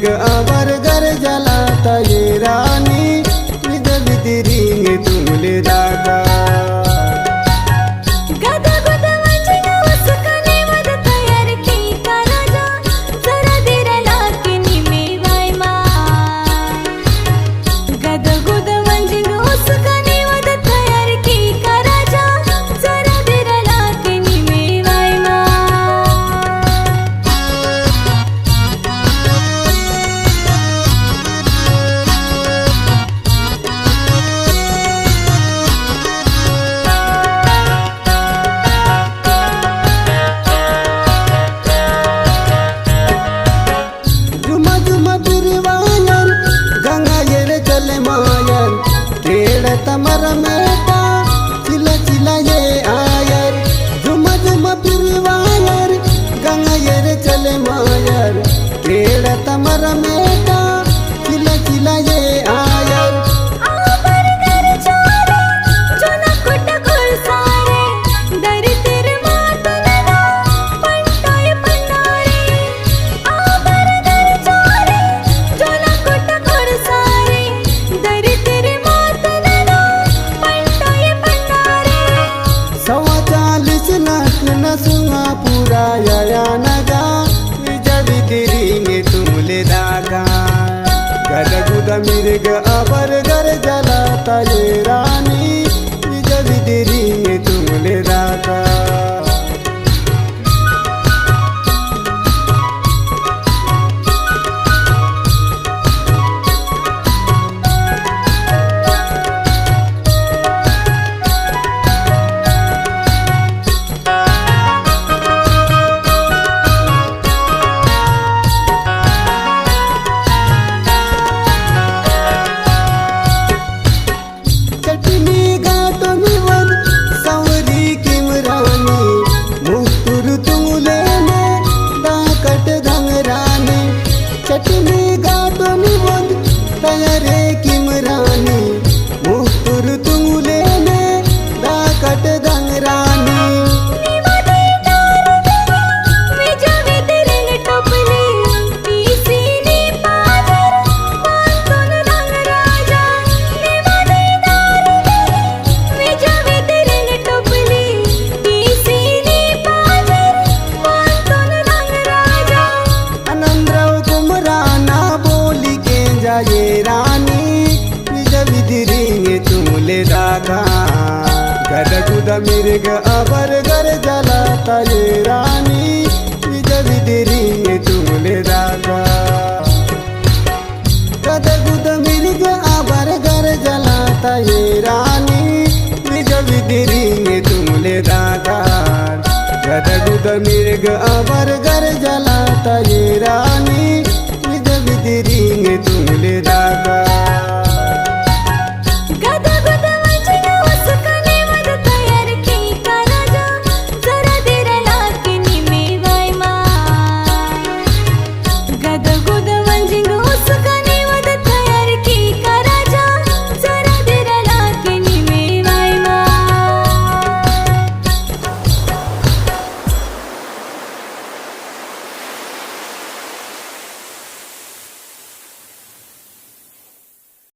मिर्ग अबर गर जलाता ये रानी विद विदिरिंगे तुमले रागा तमर मेटा चिला चिला ये आयर झुमा झुमा फिरवायर गंगा ये चले मायर पेड़ तमर मेटा चिला चिला ये आयर सुहा पूरा या नगा विज विदिरिंगे तुमले दागा गदगुद मिर्ग अबर गर जलाता ये रानी विज विदिरिंगे तुमले दागा चटनी गाटोनी बंद तयारे किमरानी मुहतुर तुंगले ने दाकट दंगरानी ये रानी विज विदिरिंगे तुमले दागा गदगुद मिर्ग अबर गर जलाता ये रानी विज विदिरिंगे तुमले दागा गदगुद मिर्ग अबर गर जलाता ये रानी विज विदिरिंगे तुमले दागा गदगुद मिर्ग अबर गर जलाता ये रानी